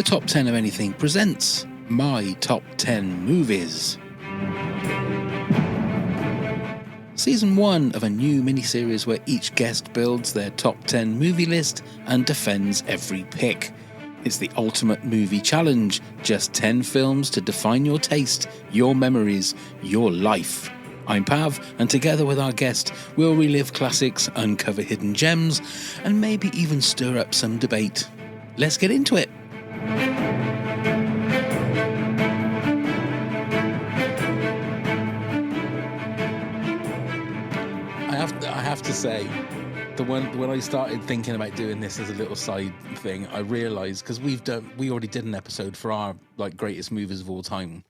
Top 10 of Anything presents My Top 10 Movies. Season 1 of a new miniseries where each guest builds their top 10 movie list and defends every pick. It's the ultimate movie challenge, just 10 films to define your taste, your memories, your life. I'm Pav, and together with our guest, we'll relive classics, uncover hidden gems, and maybe even stir up some debate. Let's get into it. I have to say, when I started thinking about doing this as a little side thing, I realised, because we already did an episode for our greatest movies of all time,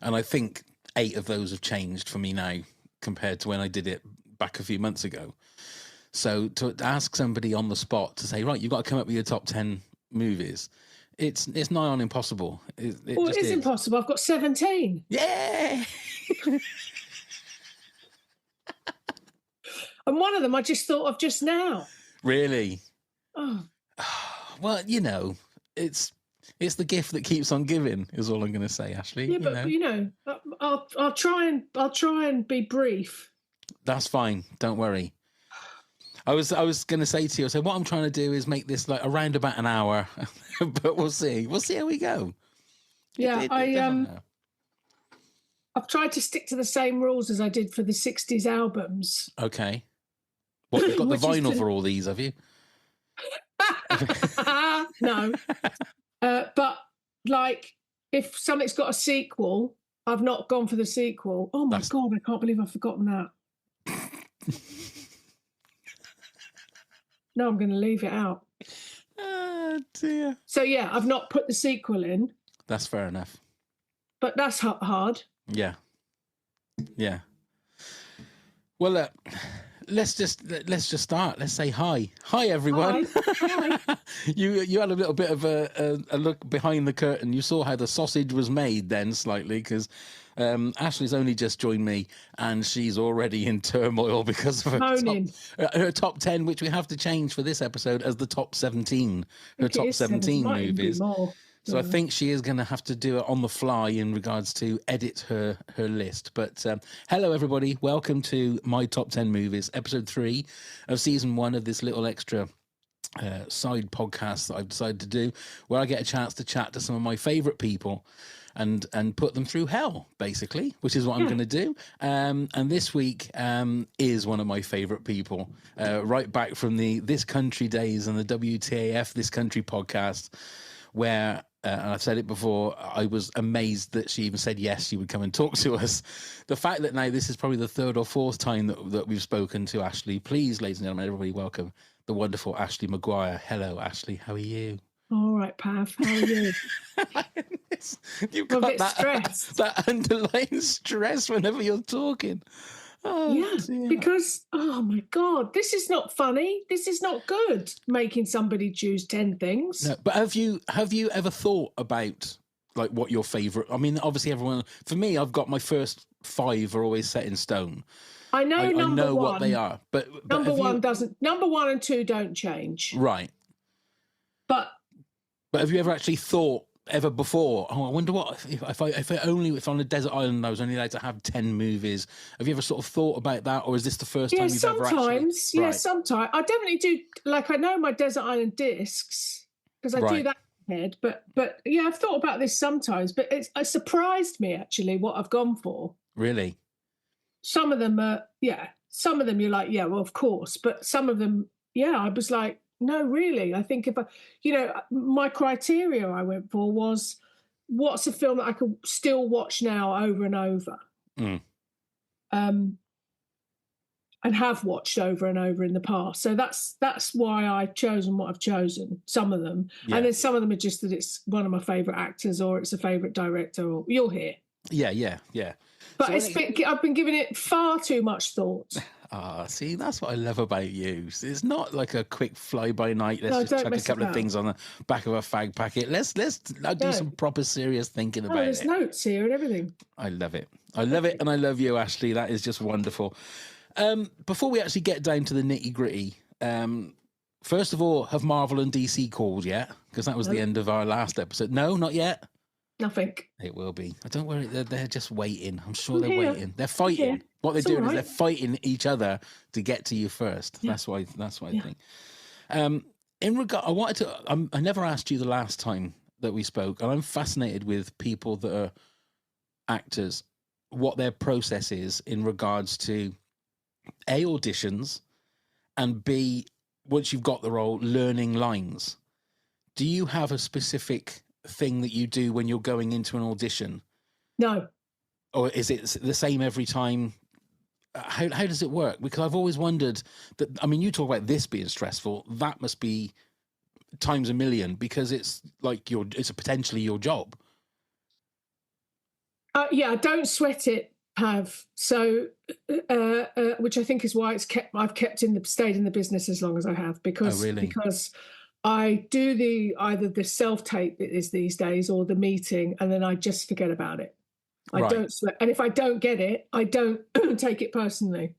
and I think 8 of those have changed for me now compared to when I did it back a few months ago. So to ask somebody on the spot to say, right, you've got to come up with your top 10 movies, it's nigh on impossible. It is impossible. I've got 17. Yeah. And one of them I just thought of just now. Really? Oh. Well, it's the gift that keeps on giving, is all I'm going to say, Ashley. Yeah, but I'll try and be brief. That's fine. Don't worry. I was going to say to you, what I'm trying to do is make this around about an hour, but we'll see. We'll see how we go. Yeah, I've tried to stick to the same rules as I did for the 60s albums. Okay. What, you've got the vinyl for all these, have you? No. But if something's got a sequel, I've not gone for the sequel. Oh my God, I can't believe I've forgotten that. No, I'm going to leave it out. Oh dear. So yeah, I've not put the sequel in. That's fair enough. But that's hard. Yeah. Yeah. Well, let's just start. Let's say hi. Hi, everyone. Hi. You had a little bit of a look behind the curtain. You saw how the sausage was made then slightly, because Ashley's only just joined me and she's already in turmoil because of her top 10, which we have to change for this episode as the top 17. Her top 17 movies. So I think she is going to have to do it on the fly in regards to edit her list. But hello, everybody. Welcome to My Top 10 Movies, episode 3 of season 1 of this little extra side podcast that I've decided to do, where I get a chance to chat to some of my favourite people and put them through hell, basically, which is what I'm going to do. And this week is one of my favourite people, right back from the This Country days and the WTAF This Country podcast, where... and I've said it before, I was amazed that she even said yes, she would come and talk to us. The fact that now this is probably the 3rd or 4th time that we've spoken to Ashley. Please, ladies and gentlemen, everybody welcome the wonderful Ashley Mcguire. Hello, Ashley. How are you? All right, Pav. How are you? You've got that underlying stress whenever you're talking. Oh, yeah, dear. Because, oh my God, this is not funny. This is not good, making somebody choose 10 things. No, but have you ever thought about what your favourite... I mean, obviously everyone... For me, I've got my first 5 are always set in stone. I know I know one, what they are. But number 1 doesn't... Number 1 and 2 don't change. Right. But have you ever actually thought ever before, I wonder what if on a desert island I was only allowed to have 10 movies? Have you ever sort of thought about that, or is this the first time you've ever actually... Yeah, sometimes. I definitely do. I know my desert island discs because I do that in my head. But yeah, I've thought about this sometimes. But it surprised me actually what I've gone for. Really? Some of them are Some of them you're like, yeah, well, of course. But some of them, I was like, no, really. I think my criteria I went for was, what's a film that I could still watch now over and over, and have watched over and over in the past. So that's why I've chosen what I've chosen. Some of them, and then some of them are just that it's one of my favourite actors, or it's a favourite director, or you'll hear. Yeah. But I've been giving it far too much thought. See, that's what I love about you. It's not like a quick fly-by-night, let's just chuck a couple of things on the back of a fag packet. Let's do some proper serious thinking about it. There's notes here and everything. I love it. And I love you, Ashley. That is just wonderful. Before we actually get down to the nitty-gritty, First of all, have Marvel and DC called yet? Because that was the end of our last episode. No, not yet. Nothing. It will be. I don't worry. They're just waiting. I'm sure I'm they're here. waiting. They're fighting. What they're It's doing all is they're right. fighting each other to get to you first. Yeah. That's why I think. In regard, I wanted to. I never asked you the last time that we spoke, and I'm fascinated with people that are actors, what their process is in regards to A, auditions, and B, once you've got the role, learning lines. Do you have a specific thing that you do when you're going into an audition? No. Or is it the same every time? How does it work? Because I've always wondered that. I mean, you talk about this being stressful. That must be times a million, because it's like it's potentially your job. Yeah, I don't sweat it, Pav. So, which I think is why I've stayed in the business as long as I have, because I do either the self-tape it is these days, or the meeting, and then I just forget about it. I don't sweat. And if I don't get it, I don't take it personally.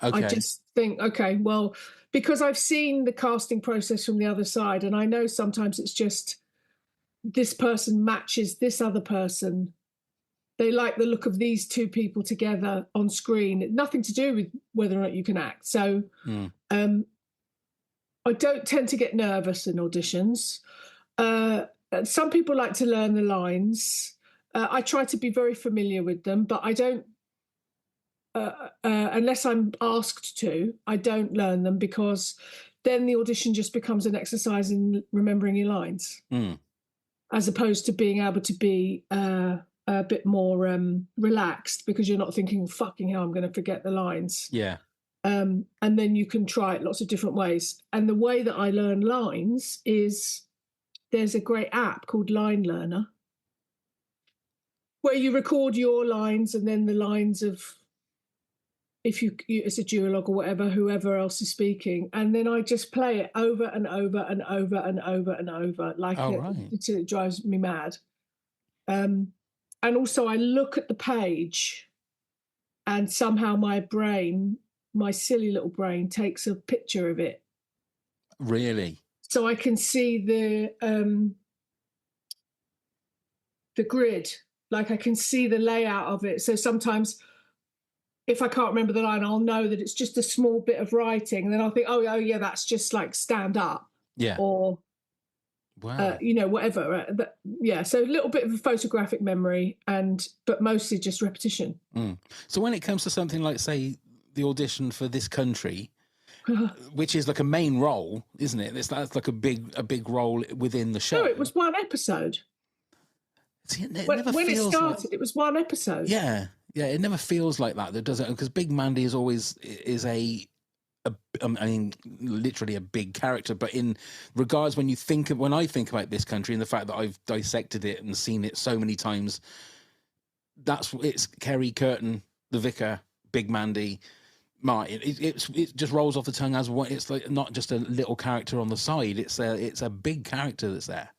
Okay. I just think, okay, well, because I've seen the casting process from the other side, and I know sometimes it's just this person matches this other person. They like the look of these two people together on screen. Nothing to do with whether or not you can act. So I don't tend to get nervous in auditions. Some people like to learn the lines. I try to be very familiar with them, but I don't, unless I'm asked to, I don't learn them, because then the audition just becomes an exercise in remembering your lines, as opposed to being able to be a bit more relaxed, because you're not thinking, fucking hell, I'm going to forget the lines. Yeah. And then you can try it lots of different ways. And the way that I learn lines is there's a great app called Line Learner, where you record your lines and then the lines of, if it's a duologue or whatever, whoever else is speaking, and then I just play it over and over and over and over and over, like until it drives me mad. And also I look at the page, and somehow my silly little brain takes a picture of it. Really? So I can see the grid, like I can see the layout of it. So sometimes if I can't remember the line, I'll know that it's just a small bit of writing, and then I'll think, oh yeah, that's just like stand up. Yeah. Or, wow. Whatever. Yeah. So a little bit of a photographic memory, but mostly just repetition. So when it comes to something like, say, the audition for This Country, which is like a main role, isn't it? That's like a big role within the show. No, it was one episode. See, when it started, it was one episode. Yeah, it never feels like that. That doesn't, because Big Mandy is always literally a big character. But in regards, when I think about This Country and the fact that I've dissected it and seen it so many times, it's Kerry, Curtin, the Vicar, Big Mandy, Martin. It just rolls off the tongue as what it's like. Not just a little character on the side. It's a big character that's there.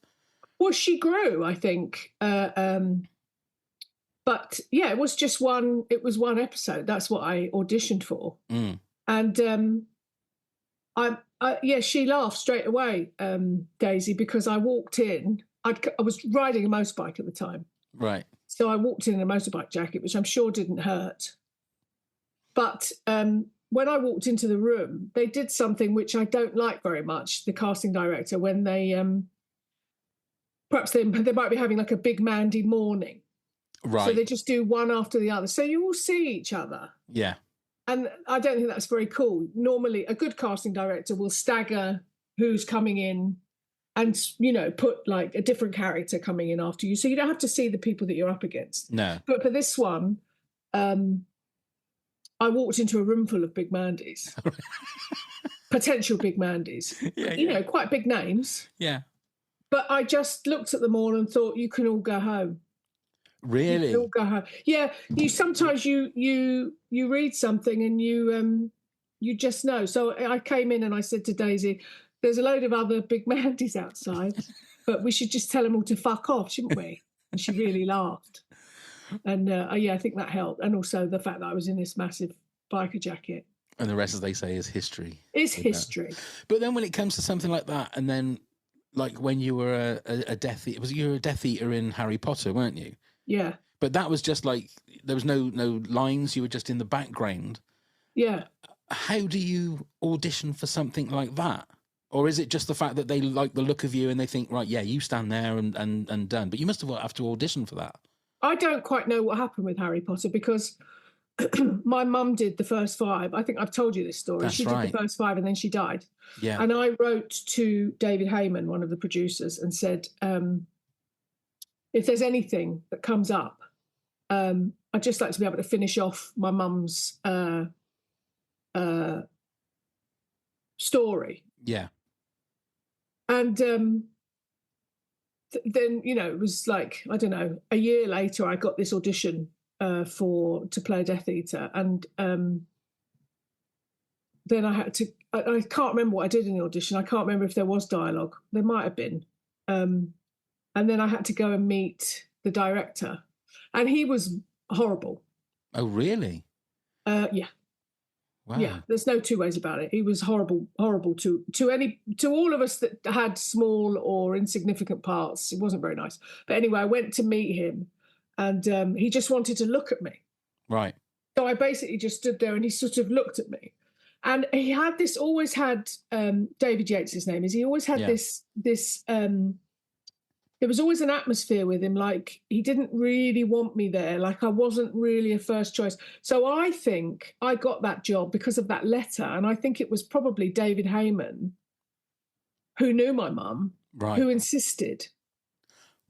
Well, she grew, I think. But yeah, it was just one. It was one episode. That's what I auditioned for. And she laughed straight away, Daisy, because I walked in. I was riding a motorbike at the time, right? So I walked in a motorbike jacket, which I'm sure didn't hurt. But when I walked into the room, they did something which I don't like very much. The casting director, when they perhaps they might be having like a Big Mandy morning. Right. So they just do one after the other. So you all see each other. Yeah. And I don't think that's very cool. Normally, a good casting director will stagger who's coming in and, put like a different character coming in after you. So you don't have to see the people that you're up against. No. But for this one, I walked into a room full of Big Mandys. Potential Big Mandys. Yeah. Quite big names. Yeah. But I just looked at them all and thought, you can all go home. Really? You can all go home. Yeah. Sometimes you read something and you just know. So I came in and I said to Daisy, there's a load of other Big Mandys outside, but we should just tell them all to fuck off, shouldn't we? And she really laughed. And I think that helped. And also the fact that I was in this massive biker jacket. And the rest, as they say, is history. Is history. But then when it comes to something like that, and then like when you were a Death Eater, you were a Death Eater in Harry Potter, weren't you? Yeah. But that was just like, there was no lines, you were just in the background. Yeah. How do you audition for something like that? Or is it just the fact that they like the look of you and they think, right, yeah, you stand there and done. But you must have to audition for that. I don't quite know what happened with Harry Potter because my mum did the first 5. I think I've told you this story. That's she right. did the first 5 and then she died. Yeah. And I wrote to David Heyman, one of the producers, and said, if there's anything that comes up, I'd just like to be able to finish off my mum's story. Yeah. And then, you know, it was like, I don't know, a year later, I got this audition to play a Death Eater. And then I had to, I can't remember what I did in the audition. I can't remember if there was dialogue. There might have been. And then I had to go and meet the director. And he was horrible. Oh, really? Yeah. Wow. Yeah, there's no two ways about it. He was horrible to all of us that had small or insignificant parts. It wasn't very nice. But anyway, I went to meet him, and he just wanted to look at me. Right. So I basically just stood there, and he sort of looked at me, and he had this. Always had David Yates. His name is. He always had this. There was always an atmosphere with him, like he didn't really want me there, like I wasn't really a first choice. So I think I got that job because of that letter, and I think it was probably David Heyman, who knew my mum, right, who insisted.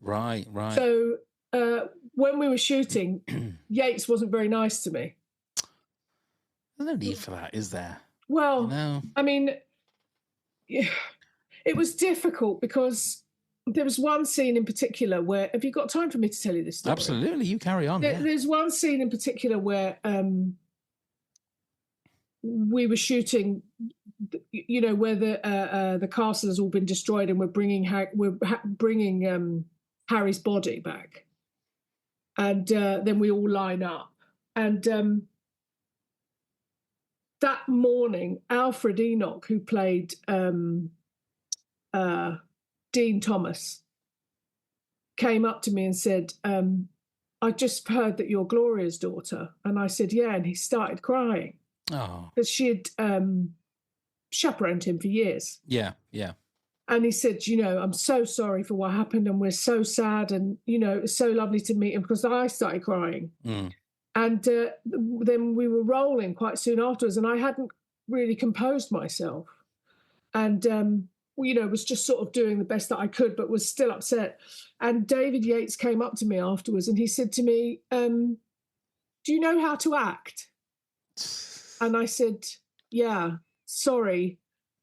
Right. So when we were shooting, Yates wasn't very nice to me. There's no need for that, is there? Well, No. I mean, it was difficult because there was one scene in particular where, have you got time for me to tell you this story? Absolutely, you carry on. There's one scene in particular where we were shooting, you know, where the castle has all been destroyed, and we're bringing Harry's body back, and then we all line up, and that morning, Alfred Enoch, who played Dean Thomas, came up to me and said, I just heard that you're Gloria's daughter. And I said, yeah. And he started crying. Oh. Because she had chaperoned him for years. Yeah. And he said, you know, I'm so sorry for what happened, and we're so sad, and, you know, it's so lovely to meet him, because I started crying. Mm. And then we were rolling quite soon afterwards, and I hadn't really composed myself. And you know, was just sort of doing the best that I could, but was still upset. And David Yates came up to me afterwards, and he said to me, do you know how to act? And I said, yeah, sorry.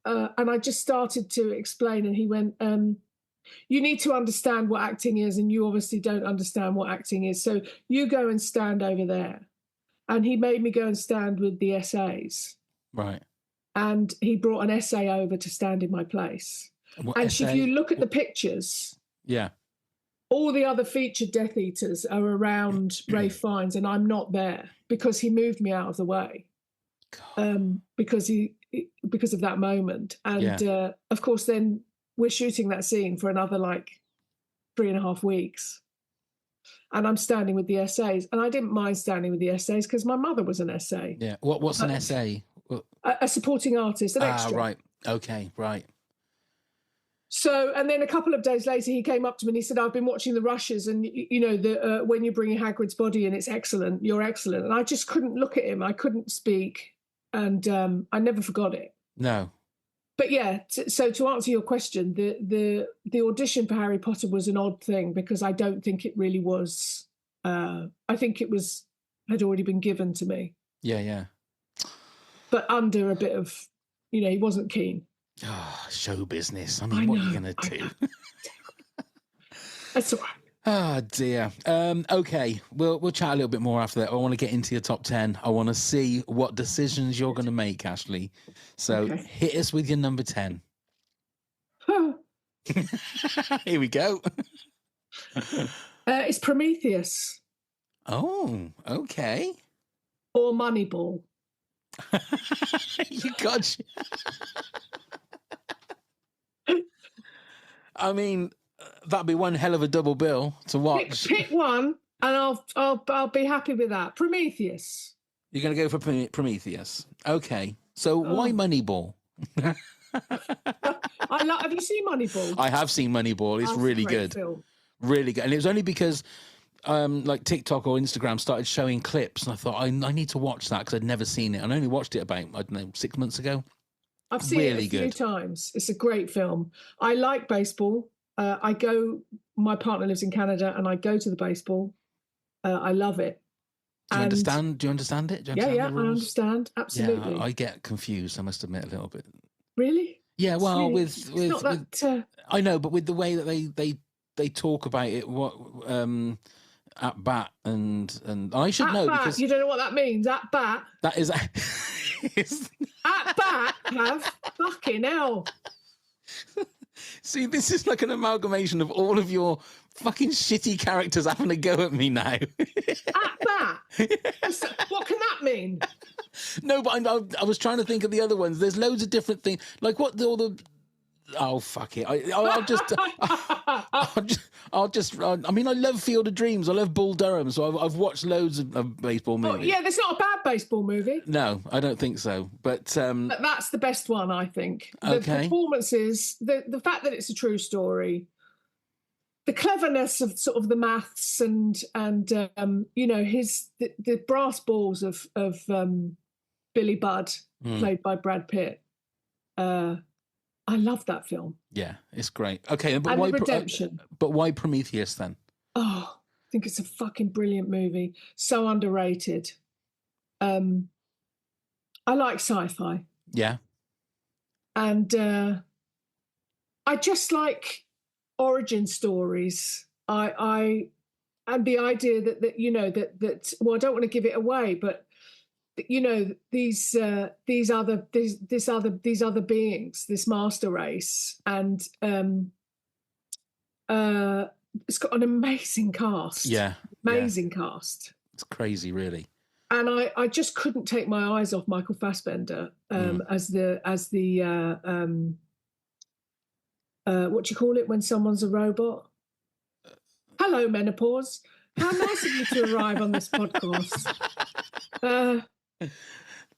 And I just started to explain, and he went, you need to understand what acting is, and you obviously don't understand what acting is. So you go and stand over there. And he made me go and stand with the SAs. Right. And he brought an SA over to stand in my place. What and SA? if you look at the pictures, yeah, all the other featured Death Eaters are around Ralph Fiennes, and I'm not there because he moved me out of the way, because of that moment. And of course, then we're shooting that scene for another like 3.5 weeks. And I'm standing with the SAs, and I didn't mind standing with the SAs because my mother was an SA. Yeah. What's an SA? A supporting artist, an extra. Right. Okay, right. So, and then a couple of days later, he came up to me and he said, I've been watching the rushes, and, you know, when you're bringing Hagrid's body in, it's excellent. You're excellent. And I just couldn't look at him. I couldn't speak. And I never forgot it. No. But yeah, so to answer your question, the audition for Harry Potter was an odd thing because I don't think it really was. I think it had already been given to me. Yeah. But under a bit of, you know, he wasn't keen. Oh, show business. I mean, what are you going to do? That's all right. Oh, dear. Okay, we'll chat a little bit more after that. I want to get into your top 10. I want to see what decisions you're going to make, Ashley. So hit us with your number 10. Here we go. It's Prometheus. Oh, okay. Or Moneyball. You got. I mean, that'd be one hell of a double bill to watch. Pick one, and I'll be happy with that. Prometheus. You're going to go for Prometheus. Okay. So why Moneyball? Have you seen Moneyball? I have seen Moneyball. It's really good. Film. Really good. And it was only because like TikTok or Instagram started showing clips, and I thought I need to watch that because I'd never seen it. I only watched it about, I don't know, 6 months ago. I've seen it a few times. It's a great film. I like baseball. My partner lives in Canada, and I go to the baseball. I love it. Do you understand? Do you understand it? I understand. Absolutely. Yeah, I get confused, I must admit, a little bit. Really? Yeah, well, it's not that, I know, but with the way that they talk about it, what at bat and I should know because you don't know what that means. At bat. That is at bat. Have fucking hell. See, this is like an amalgamation of all of your fucking shitty characters having a go at me now. At bat. What can that mean? No, but I was trying to think of the other ones. There's loads of different things. Like what all the. Oh fuck it! I'll just. I mean, I love Field of Dreams. I love Bull Durham. So I've watched loads of baseball movies. Oh, yeah, there's not a bad baseball movie. No, I don't think so. But that's the best one, I think. The performances, the fact that it's a true story, the cleverness of sort of the maths and you know the brass balls of Billy Budd, played by Brad Pitt. I love that film. Yeah, it's great. Okay, but and why Redemption? But why Prometheus then? Oh, I think it's a fucking brilliant movie. So underrated. I like sci-fi. Yeah. And I just like origin stories. I and the idea that you know that well, I don't want to give it away, but you know these other beings, this master race, and it's got an amazing cast. Yeah, amazing cast. It's crazy, really. And I just couldn't take my eyes off Michael Fassbender as the what do you call it when someone's a robot? Hello, menopause. How nice of you to arrive on this podcast.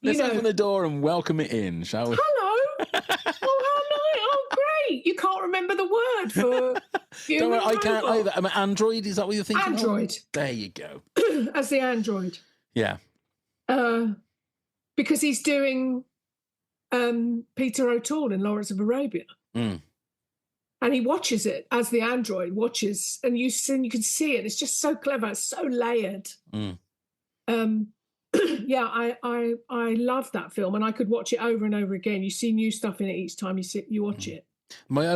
Let's open the door and welcome it in, shall we? Hello. Oh, how nice. Oh, great. You can't remember the word for Don't worry, I can't either. I mean, Android, is that what you're thinking Android. Of? There you go. As the android. Yeah. Because he's doing Peter O'Toole in Lawrence of Arabia. And he watches it as the android watches, and you can see it. It's just so clever. It's so layered. Yeah, I love that film, and I could watch it over and over again. You see new stuff in it each time you watch it. I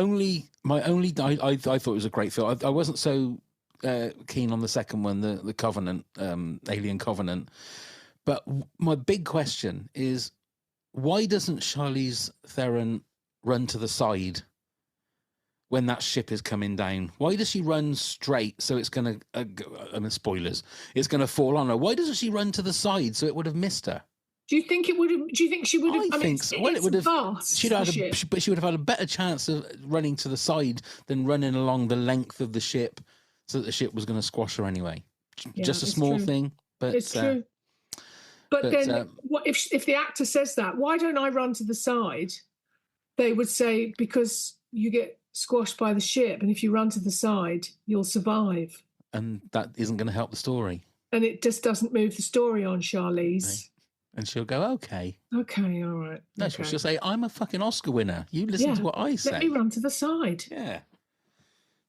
thought it was a great film. I wasn't so keen on the second one, the Covenant, Alien Covenant. But my big question is, why doesn't Charlize Theron run to the side when that ship is coming down? Why does she run straight so it's going to, I mean, spoilers, it's going to fall on her? Why doesn't she run to the side so it would have missed her? Do you think it would have? Do you think she would have? I think so. Well, it would have. But she would have had a better chance of running to the side than running along the length of the ship, so that the ship was going to squash her anyway. Yeah, just a small thing, but it's true. But then, what if the actor says that? Why don't I run to the side? They would say because you get squashed by the ship, and if you run to the side, you'll survive. And that isn't going to help the story. And it just doesn't move the story on, Charlize. Right. And she'll go, okay, all right. No, okay. She'll say, I'm a fucking Oscar winner. You listen to what I say. Let me run to the side. Yeah.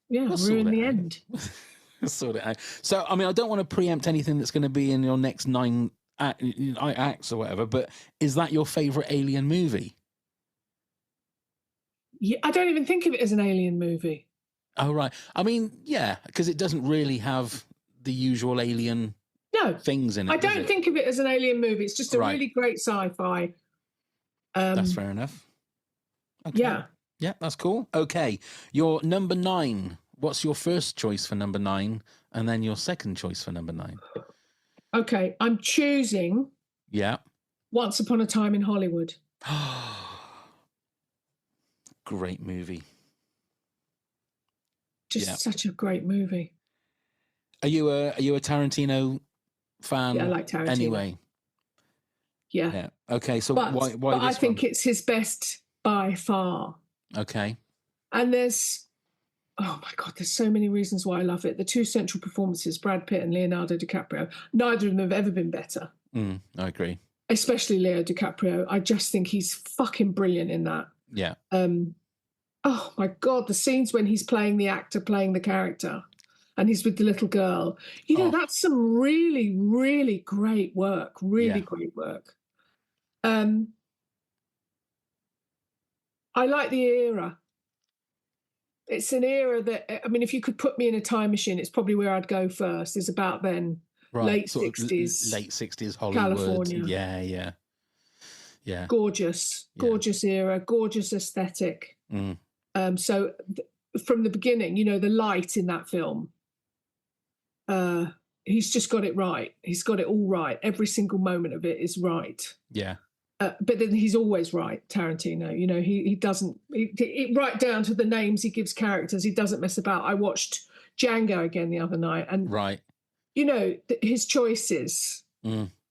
Yeah, we're in the end. Sort it out. So, I mean, I don't want to preempt anything that's going to be in your next 9 acts or whatever, but is that your favourite Alien movie? Yeah, I don't even think of it as an Alien movie. Oh, right. I mean, yeah, because it doesn't really have the usual Alien things in it. I don't think of it as an Alien movie. It's just a really great sci-fi. That's fair enough. Okay. Yeah. Yeah, that's cool. Okay. Your number 9. What's your first choice for number 9? And then your second choice for number 9? Okay. I'm choosing Once Upon a Time in Hollywood. Great movie. Just such a great movie. Are you a Tarantino fan? Yeah, I like Tarantino. Anyway. Yeah. Okay, so why but this I think one? it's his best by far. Okay. And there's, oh my God, there's so many reasons why I love it. The two central performances, Brad Pitt and Leonardo DiCaprio, neither of them have ever been better. I agree. Especially Leo DiCaprio. I just think he's fucking brilliant in that. Yeah. Oh my God, the scenes when he's playing the actor, playing the character, and he's with the little girl. You know, that's some really, really great work. Really great work. I like the era. It's an era that, I mean, if you could put me in a time machine, it's probably where I'd go first, is about then. Right. Late sort 60s. Late 60s Hollywood. California. Yeah. Gorgeous era, gorgeous aesthetic. So from the beginning, you know, the light in that film, he's just got it right. He's got it all right. Every single moment of it is right. Yeah. But then he's always right, Tarantino. You know, he doesn't, right down to the names he gives characters. He doesn't mess about. I watched Django again the other night. And, you know, his choices.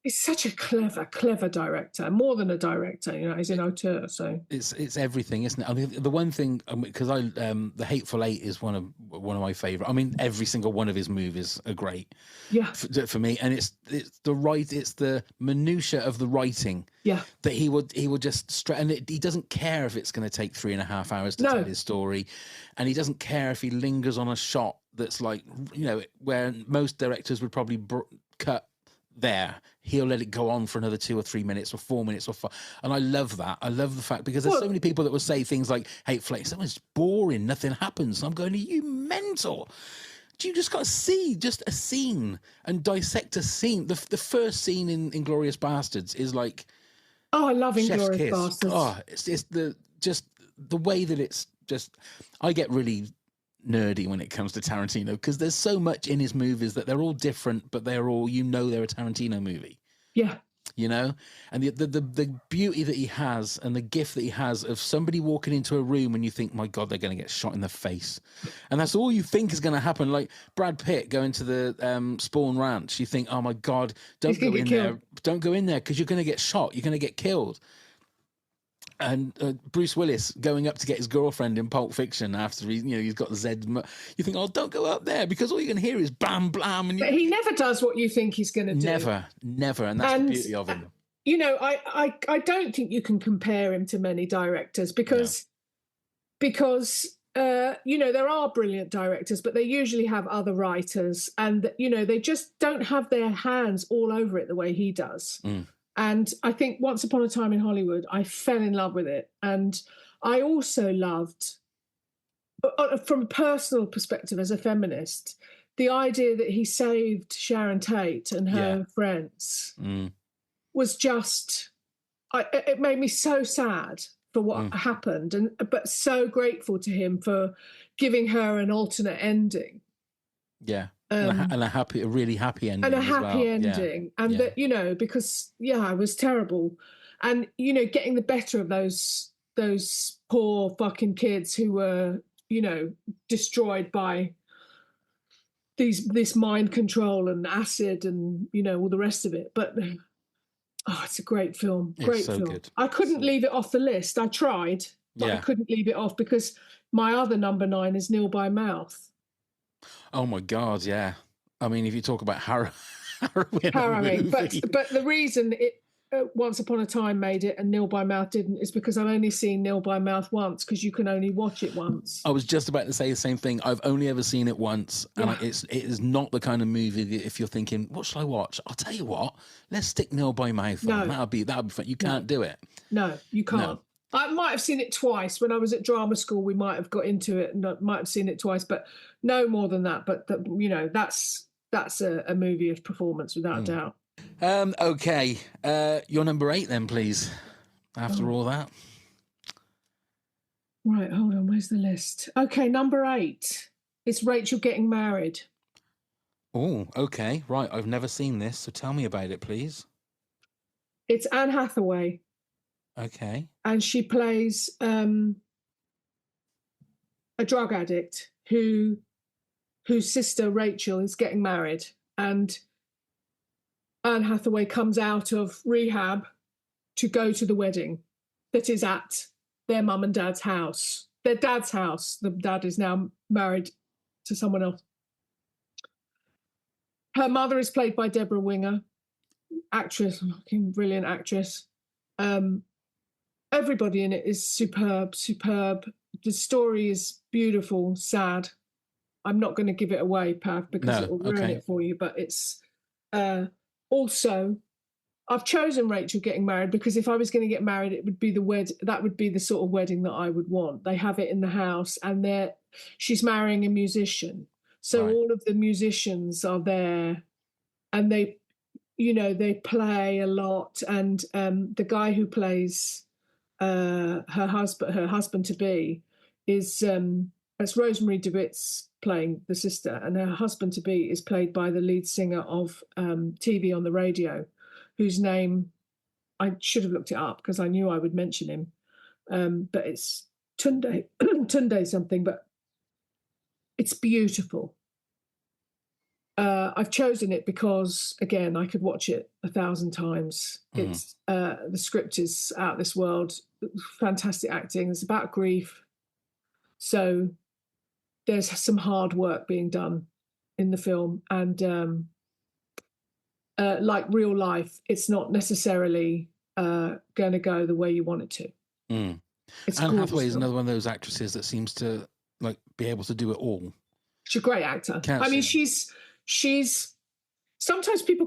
He's such a clever director, more than a director. You know, he's an auteur. So it's everything, isn't it? I mean, the one thing, because The Hateful Eight is one of my favorite. I mean, every single one of his movies are great. Yeah, for me, and it's the minutia of the writing. Yeah, that he would just and he doesn't care if it's going to take 3.5 hours to tell his story, and he doesn't care if he lingers on a shot that's like, you know, where most directors would probably cut. There, he'll let it go on for another 2 or 3 minutes or 4 minutes or 5. And I love that. I love the fact, because there's so many people that will say things like Hateful Eight, it's boring, nothing happens. And I'm going, are you mental? You just got to see just a scene and dissect a scene. The first scene in Inglourious Bastards is like, I love Inglourious Bastards. It's the way that it's just, I get really nerdy when it comes to Tarantino, because there's so much in his movies that they're all different, but they're all, you know, they're a Tarantino movie. Yeah. You know, and the beauty that he has, and the gift that he has of somebody walking into a room and you think, my God, they're going to get shot in the face, and that's all you think is going to happen. Like Brad Pitt going to the Spawn Ranch, you think, oh my God, don't go in there because you're going to get shot, you're going to get killed. And Bruce Willis going up to get his girlfriend in Pulp Fiction after he's got Zed. You think, oh, don't go up there, because all you're going to hear is bam, blam. And but he never does what you think he's going to do. Never. And that's the beauty of him. You know, I don't think you can compare him to many directors because you know, there are brilliant directors, but they usually have other writers, and, you know, they just don't have their hands all over it the way he does. And I think Once Upon a Time in Hollywood, I fell in love with it. And I also loved, from a personal perspective as a feminist, the idea that he saved Sharon Tate and her friends was just, it made me so sad for what happened, but so grateful to him for giving her an alternate ending. Yeah. And a really happy ending. And a happy ending. Yeah. And that, you know, because, it was terrible. And, you know, getting the better of those poor fucking kids who were, you know, destroyed by this mind control and acid and, you know, all the rest of it. But, it's a great film. Great film. Good. I couldn't leave it off the list. I tried, but I couldn't leave it off because my other number 9 is Nil by Mouth. Oh my God, yeah. I mean, if you talk about harrowing, but the reason it Once Upon a Time made it and Nil by Mouth didn't is because I've only seen Nil by Mouth once, because you can only watch it once. I was just about to say the same thing. I've only ever seen it once, and it is not the kind of movie that if you're thinking, what should I watch? I'll tell you what, let's stick Nil by Mouth on. That'll be fun. You can't do it. No, you can't. No. I might have seen it twice when I was at drama school. We might have got into it and might have seen it twice, but no more than that. But you know, that's a movie of performance without doubt. Okay, your number 8 then, please. After all that, right. Hold on. Where's the list? Okay, number 8. It's Rachel Getting Married. Oh, okay, right. I've never seen this, so tell me about it, please. It's Anne Hathaway. Okay. And she plays a drug addict whose sister Rachel is getting married, and Anne Hathaway comes out of rehab to go to the wedding that is at their mum and dad's house. Their dad's house. The dad is now married to someone else. Her mother is played by Deborah Winger, actress, fucking brilliant actress. Everybody in it is superb. The story is beautiful, sad. I'm not going to give it away, Pav, because it will ruin it for you. But it's also, I've chosen Rachel getting married because if I was going to get married, it would be that would be the sort of wedding that I would want. They have it in the house, and she's marrying a musician, so all of the musicians are there, and they play a lot. And the guy who plays her husband to be is that's Rosemary DeWitt's playing the sister, and her husband to be is played by the lead singer of TV on the Radio, whose name I should have looked it up because I knew I would mention him, but it's Tunde something, but it's beautiful. I've chosen it because, again, I could watch it 1,000 times. It's the script is out of this world, fantastic acting. It's about grief, so there's some hard work being done in the film, and like real life, it's not necessarily going to go the way you want it to. Anne Hathaway is another one of those actresses that seems to be able to do it all. She's a great actor. I mean, she's sometimes people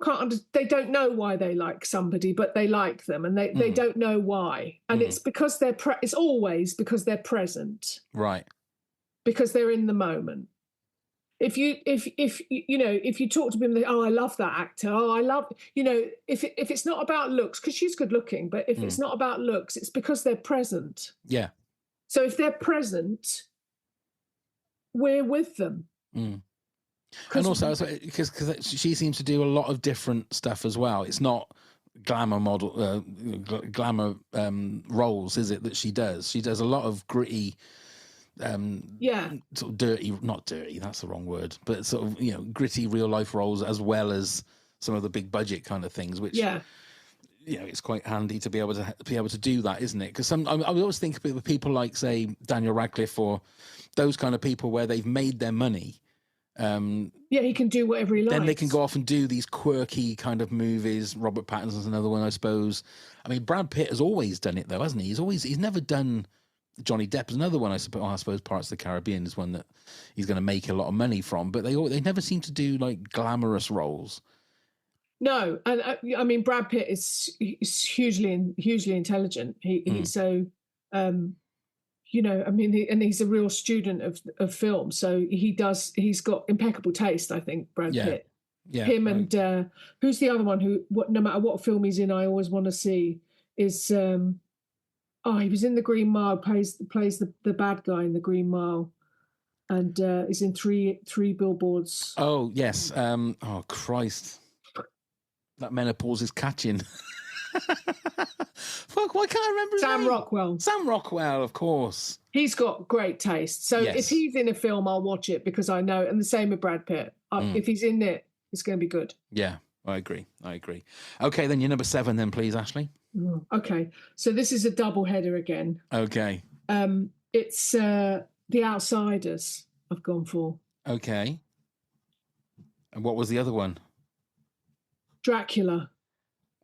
they don't know why they like somebody, but they like them, and they don't know why. And it's because it's always because they're present. Right. Because they're in the moment. If you talk to people, I love that actor. I love, if it's not about looks, because she's good looking, but if it's not about looks, it's because they're present. Yeah. So if they're present, we're with them. And also, because she seems to do a lot of different stuff as well. It's not glamour roles, is it, that she does? She does a lot of gritty, sort of not dirty, that's the wrong word, but sort of, gritty real life roles, as well as some of the big budget kind of things, which, it's quite handy to be able to do that, isn't it? Because I always think of people like, say, Daniel Radcliffe, or those kind of people where they've made their money. He can do whatever he likes. Then they can go off and do these quirky kind of movies. Robert Pattinson's another one, I suppose. I mean, Brad Pitt has always done it, though, hasn't he? He's never done. Johnny Depp is another one, I suppose. Pirates of the Caribbean is one that he's going to make a lot of money from, but they never seem to do glamorous roles. No, and I mean, Brad Pitt is hugely intelligent. He's so. I mean, and he's a real student of film, so he's got impeccable taste, I think, Brad Pitt. Yeah. Him and who's the other one who, no matter what film he's in, I always want to see is, he was in The Green Mile, plays the bad guy in The Green Mile, and is in three billboards. Oh, yes. Oh, Christ. That menopause is catching. Fuck, why can't I remember his name? Rockwell. Sam Rockwell, of course. He's got great taste. So if he's in a film, I'll watch it because I know. And the same with Brad Pitt. If he's in it, it's going to be good. Yeah, I agree. Okay, then your number 7 then, please, Ashley. Okay, so this is a double header again. Okay. It's The Outsiders I've gone for. Okay. And what was the other one? Dracula.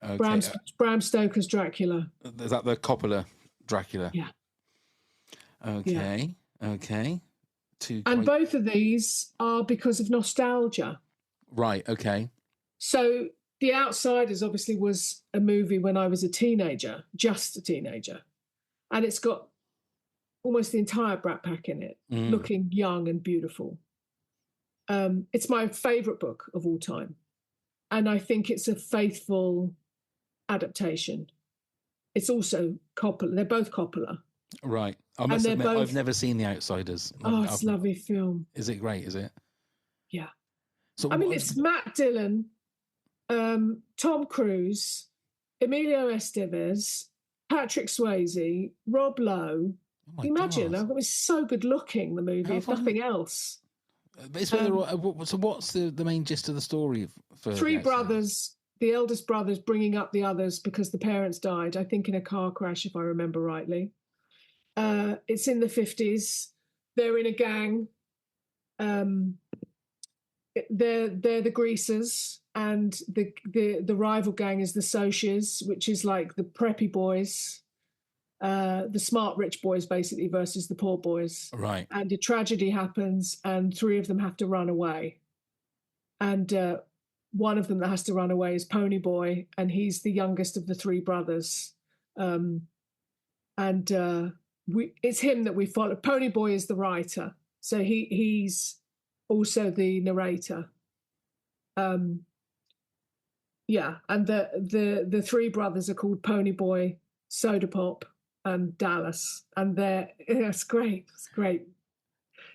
Okay. Bram Stoker's Dracula. Is that the Coppola Dracula? Yeah. Okay. Yeah. Okay. And both of these are because of nostalgia. Right. Okay. So The Outsiders obviously was a movie when I was just a teenager. And it's got almost the entire Brat Pack in it, looking young and beautiful. It's my favourite book of all time. And I think it's a faithful adaptation. It's also Coppola. They're both Coppola. Right. I must admit, I've never seen The Outsiders. It's a lovely film. Is it great, is it? Yeah. So I mean, it's Matt Dillon, Tom Cruise. Emilio Estevez, Patrick Swayze, Rob Lowe. Oh my Imagine, God. it was so good looking, the movie, if nothing else. But it's so what's the main gist of the story for three the Outsiders? brothers, the eldest brother's bringing up the others because the parents died, I think in a car crash, if I remember rightly. It's in the 50s. They're in a gang. They're the Greasers, and the rival gang is the Socias, which is like the preppy boys, the smart rich boys basically versus the poor boys. Right. And a tragedy happens, and three of them have to run away. And one of them that has to run away is Pony Boy, and he's the youngest of the three brothers. It's him that we follow. Pony Boy is the writer, so he's also the narrator. And the three brothers are called Pony Boy, Soda Pop, and Dallas, and it's great. It's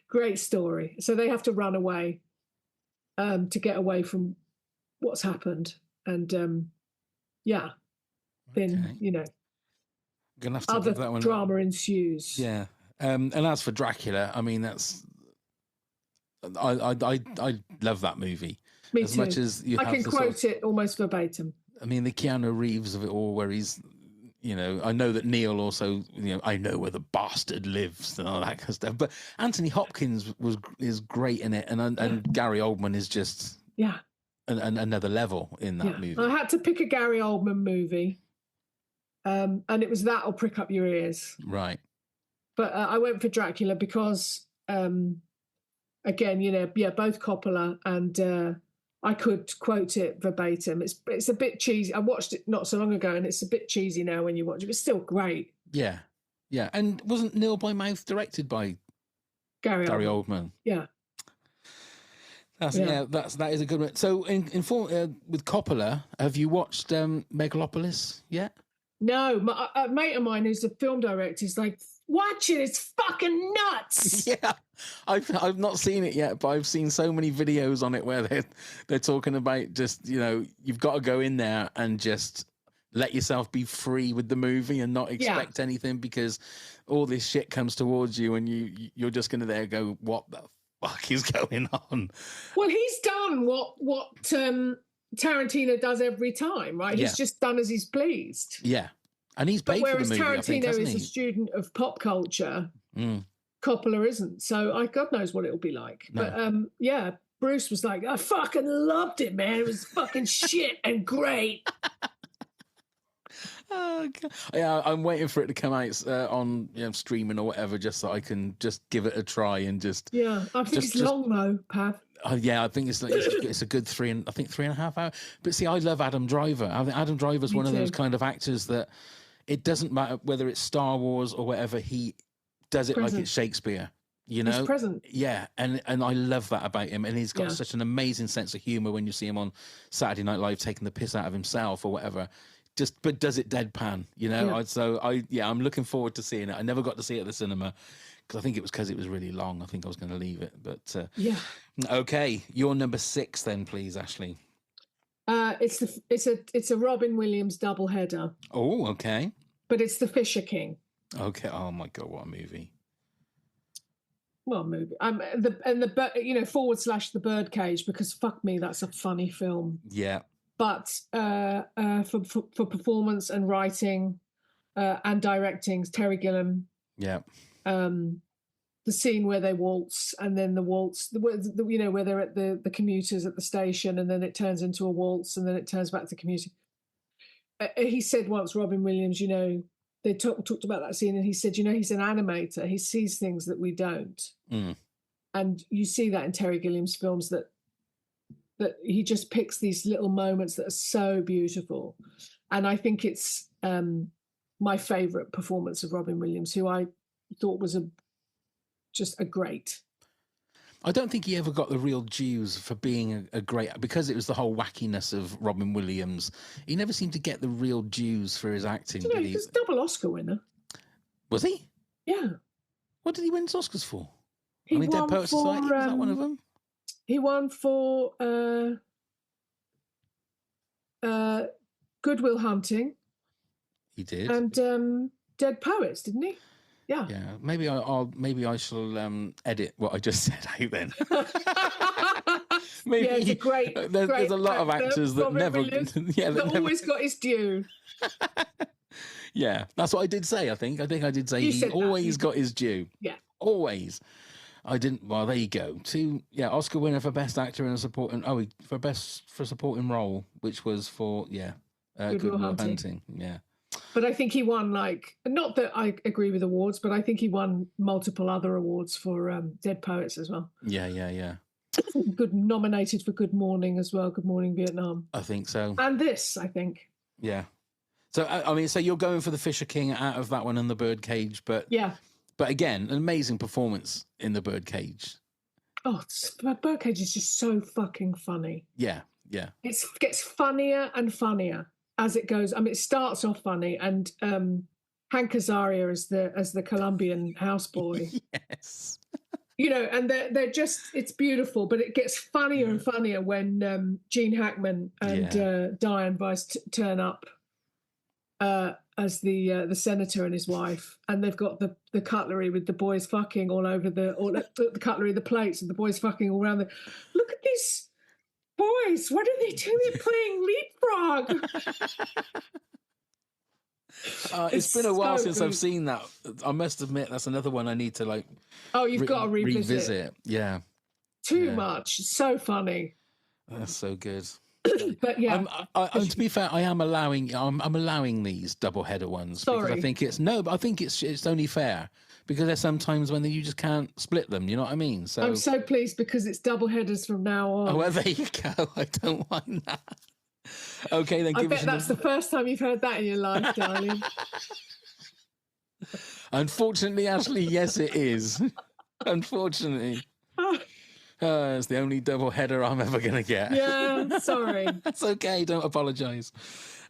great story. So they have to run away to get away from what's happened, and then Gonna have to other give that one drama ensues. Yeah. And as for Dracula, I mean, I love that movie. Me as too. Much as you I have can quote it almost verbatim. I mean, the Keanu Reeves of it all, where he's, I know that Neil also, I know where the bastard lives and all that kind of stuff. But Anthony Hopkins is great in it, and Gary Oldman is just another level in that movie. I had to pick a Gary Oldman movie, and it was that or Prick Up Your Ears. Right. But I went for Dracula because, again, both Coppola, and I could quote it verbatim. It's a bit cheesy. I watched it not so long ago, and it's a bit cheesy now when you watch it, but it's still great. Yeah. Yeah. And wasn't Nil by Mouth directed by Gary Oldman? Yeah. That is a good one. So with Coppola, have you watched Megalopolis yet? No, a mate of mine who's a film director is like, watch it, it's fucking nuts. Yeah, I've not seen it yet, but I've seen so many videos on it where they're talking about just, you've got to go in there and just let yourself be free with the movie and not expect anything, because all this shit comes towards you and you're just going to there go, what the fuck is going on? Well, he's done what Tarantino does every time, right? He's just done as he's pleased. Yeah. And he's paid for the movie, Whereas I think, Tarantino is a student of pop culture, Coppola isn't. So God knows what it'll be like. No. But Bruce was like, I fucking loved it, man. It was fucking shit and great. Oh, God. Yeah, I'm waiting for it to come out on streaming or whatever, just so I can just give it a try and just. Yeah, I think it's long though, Pav. Yeah, I think it's a good 3.5 hours. But see, I love Adam Driver. I think Adam Driver's one of those kind of actors that it doesn't matter whether it's Star Wars or whatever, he does it like it's Shakespeare. He's present. Yeah, and I love that about him. And he's got such an amazing sense of humor when you see him on Saturday Night Live taking the piss out of himself or whatever. But does it deadpan, I'm looking forward to seeing it. I never got to see it at the cinema because I think it was really long. I think I was going to leave it, but okay, your number 6 then, please, Ashley. It's a Robin Williams double header. Oh, okay. But it's The Fisher King. Okay. Oh my God, what a movie! Well, movie. The / The Birdcage, because fuck me, that's a funny film. Yeah. But for performance and writing and directing, Terry Gilliam. Yeah. The scene where they waltz, and then the waltz, where they're at the commuters at the station, and then it turns into a waltz, and then it turns back to commuting. He said once, Robin Williams, they talked about that scene, and he said, he's an animator. He sees things that we don't. And you see that in Terry Gilliam's films, that he just picks these little moments that are so beautiful. And I think it's my favourite performance of Robin Williams, who I thought was just a great. I don't think he ever got the real dues for being a great, because it was the whole wackiness of Robin Williams. He never seemed to get the real dues for his acting. He was a double Oscar winner. Was he? Yeah. What did he win his Oscars for? Dead Poets Society, was that one of them? He won for Good Will Hunting. He did. And Dead Poets, didn't he? Yeah. Yeah. Maybe I shall edit what I just said out then. Maybe yeah, it's a great. There's a lot of actors that never. that always got his due. Yeah, that's what I did say. I think I did say he always got his due. Yeah, always. I didn't. Well, there you go. Oscar winner for best actor in a supporting. For supporting role, which was for Good Will Hunting. Yeah. But I think he won, not that I agree with awards, but I think he won multiple other awards for Dead Poets as well. Yeah. Good, nominated for Good Morning as well. Good Morning Vietnam. I think so. And this, I think. Yeah. So I mean, so you're going for the Fisher King out of that one and the Birdcage, but yeah. But again, an amazing performance in the Birdcage. Oh, Birdcage is just so fucking funny. Yeah. It gets funnier and funnier as it goes. I mean, it starts off funny, and Hank Azaria as the Colombian houseboy. Yes. And they're just, it's beautiful, but it gets funnier and funnier when Gene Hackman and Diane Weiss turn up as the senator and his wife, and they've got the cutlery with the boys fucking all over the cutlery, the plates, and the boys fucking all around. Look at these boys! What are they doing? They're playing leapfrog. It's been a while since I've seen that. I must admit, that's another one I need to Oh, you've got to revisit. Yeah. Too much. It's so funny. That's so good. But yeah, to be fair, I'm allowing these double-header ones because I think it's only fair because there's sometimes when you just can't split them. You know what I mean? So I'm so pleased because it's double-headers from now on. Oh, well, there you go. I don't mind that. Okay, then. I bet that's the first time you've heard that in your life, darling. Unfortunately, Ashley, yes, it is. Unfortunately. It's the only double header I'm ever going to get. Yeah, sorry. That's okay. Don't apologise.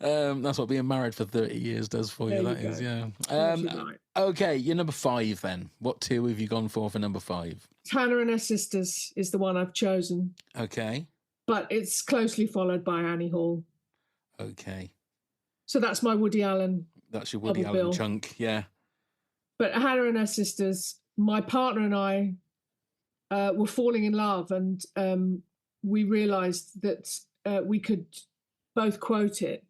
That's what being married for 30 years does for you. That is, yeah. Okay, you're number 5 then. What 2 have you gone for number 5? Hannah and Her Sisters is the one I've chosen. Okay. But it's closely followed by Annie Hall. Okay. So that's my Woody Allen. That's your Woody Allen chunk, yeah. But Hannah and Her Sisters, my partner and I were falling in love, and we realised that we could both quote it.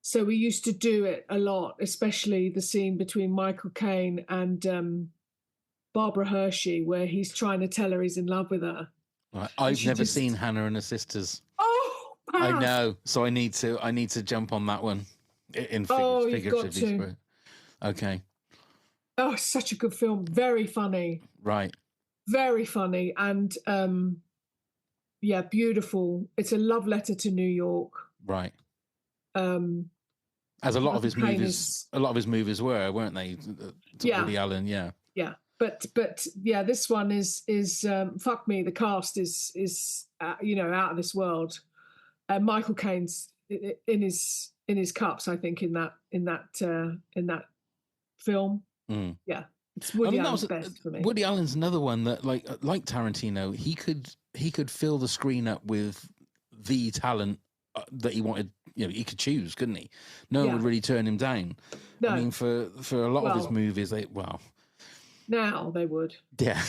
So we used to do it a lot, especially the scene between Michael Caine and Barbara Hershey, where he's trying to tell her he's in love with her. Right. I've never seen Hannah and Her Sisters. Oh, I know. So I need to jump on that one figuratively. You've got to. Okay. Oh, such a good film. Very funny. Right. Very funny and beautiful. It's a love letter to New York. Right. As a lot of his movies were, weren't they? Woody Allen, yeah. Yeah. But this one is fuck me. The cast is out of this world. Michael Caine's in his cups, I think, in that film. Mm. Yeah, it's Woody Allen's best for me. Woody Allen's another one that, like Tarantino, he could fill the screen up with the talent that he wanted. He could choose, couldn't he? No one would really turn him down. No. I mean, for a lot of his movies, now they would. Yeah,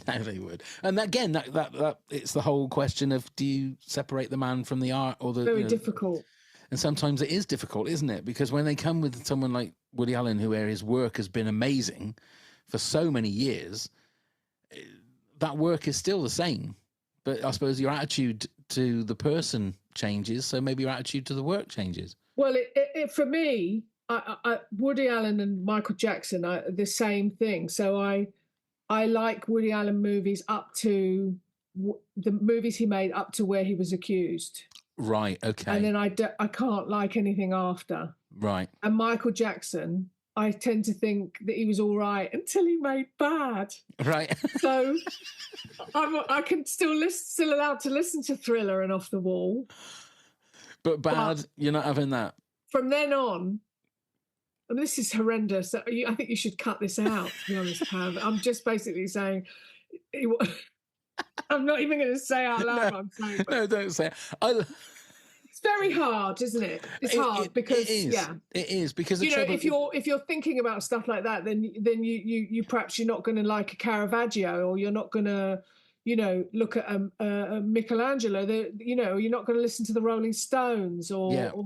now they would. And again, that it's the whole question of, do you separate the man from the art, or the very difficult. And sometimes it is difficult, isn't it? Because when they come with someone like Woody Allen, where his work has been amazing for so many years, that work is still the same. But I suppose your attitude to the person changes, so maybe your attitude to the work changes. Well, it for me, Woody Allen and Michael Jackson are the same thing. So I like Woody Allen movies up to the movies he made up to where he was accused. Right, okay. And then I can't like anything after. Right. And Michael Jackson, I tend to think that he was all right until he made Bad. Right. So I can still allowed to listen to Thriller and Off the Wall. But Bad, you're not having that. From then on, and this is horrendous. I think you should cut this out, to be honest, Pam. I'm just basically saying... I'm not even going to say out loud. No, don't say it. It's very hard, isn't it? It's hard because it is because if you're thinking about stuff like that, then you perhaps you're not going to like a Caravaggio, or you're not going to look at a Michelangelo. You're not going to listen to the Rolling Stones or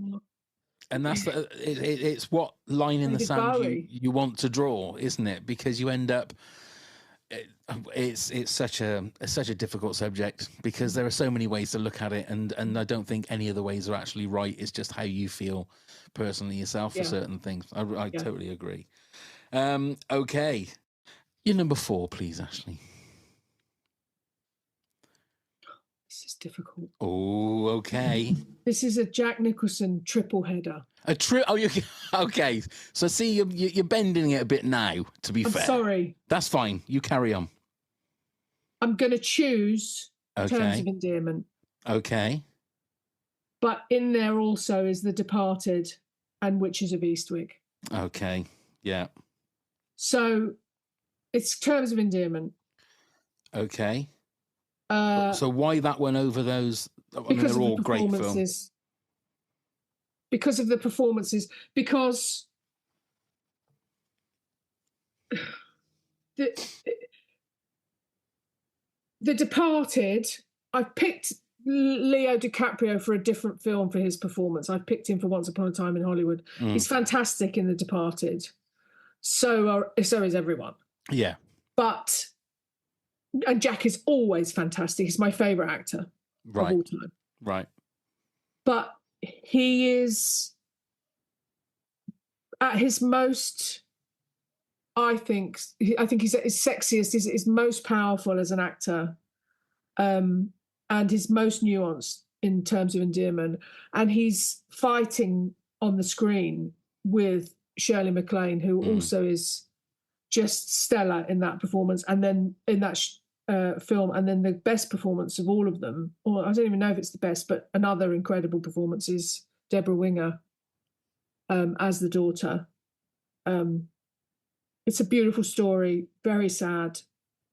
and that's it's what line in the sand you want to draw, isn't it? Because you end up. It's such a difficult subject because there are so many ways to look at it, and I don't think any of the ways are actually right. It's just how you feel personally yourself for certain things. I totally agree. Okay, your number 4, please, Ashley. This is difficult. Oh, okay. This is a Jack Nicholson triple header. Oh, okay. So see, you're bending it a bit now. To be fair, sorry. That's fine. You carry on. I'm going to choose Terms of Endearment. Okay. But in there also is The Departed and Witches of Eastwick. Okay. Yeah. So it's Terms of Endearment. Okay. So why that one over those? Because they're all great films. Because of the performances. Because The Departed, I picked Leo DiCaprio for a different film for his performance. I picked him for Once Upon a Time in Hollywood. He's fantastic in The Departed. So is everyone. Yeah. And Jack is always fantastic. He's my favourite actor of all time. Right. But he is at his most, I think he's at his sexiest, his most powerful as an actor, and his most nuanced in Terms of Endearment. And he's fighting on the screen with Shirley MacLaine, who also is just stellar in that performance, and then in that film, and then the best performance of all of them, or I don't even know if it's the best, but another incredible performance is Deborah Winger as the daughter. It's a beautiful story, very sad,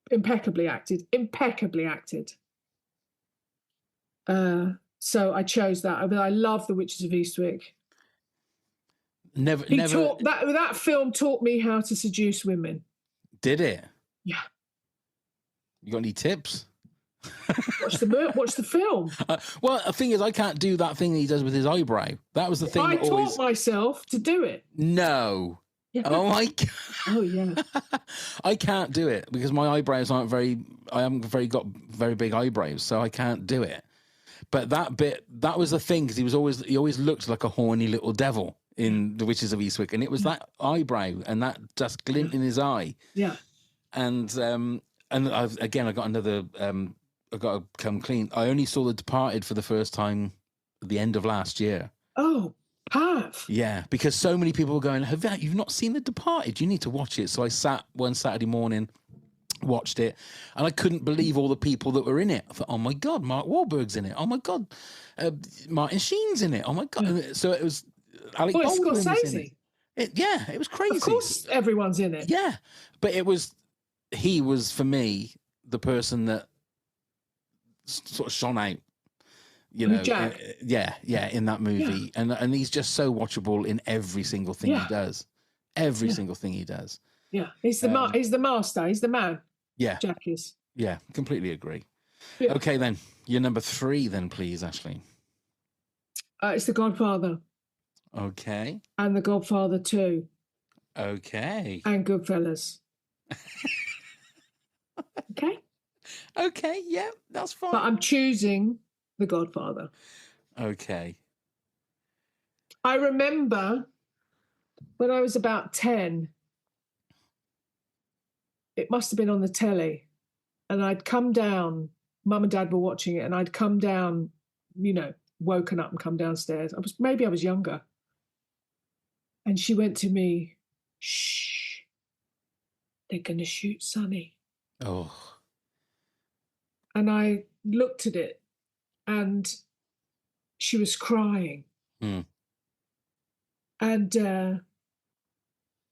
impeccably acted. So I chose that. I love The Witches of Eastwick. That film taught me how to seduce women. Did it? Yeah. You got any tips? Watch the film. Well, the thing is, I can't do that thing he does with his eyebrow. That was the thing. I taught myself to do it. No. Yeah. Oh my God. Oh yeah. I can't do it because my eyebrows aren't very. I haven't got very big eyebrows, so I can't do it. But that was the thing, because he always looked like a horny little devil in The Witches of Eastwick, and it was that eyebrow and that just glint in his eye. Yeah. And I got another. I got to come clean. I only saw The Departed for the first time at the end of last year. Oh, have? Yeah, because so many people were going, you've not seen The Departed? You need to watch it. So I sat one Saturday morning, watched it, and I couldn't believe all the people that were in it. I thought, oh my God, Mark Wahlberg's in it. Oh my God, Martin Sheen's in it. Oh my God. Yeah. So it was Alec Baldwin was in it. It was crazy. Of course everyone's in it. Yeah, but he was, for me, the person that sort of shone out, Jack. In that movie. Yeah. And he's just so watchable in every single thing he does. Every single thing he does. Yeah, he's the master. He's the man. Yeah. Jack is. Yeah, completely agree. Yeah. Okay, then. Your number 3, then, please, Ashley. It's The Godfather. Okay. And The Godfather 2. Okay. And Goodfellas. Okay. Okay, yeah, that's fine. But I'm choosing The Godfather. Okay. I remember when I was about 10, it must have been on the telly, and I'd come down, Mum and Dad were watching it, and I'd come down, woken up and come downstairs. Maybe I was younger. And she went to me, shh, they're going to shoot Sonny. Oh. And I looked at it, and she was crying. Mm. And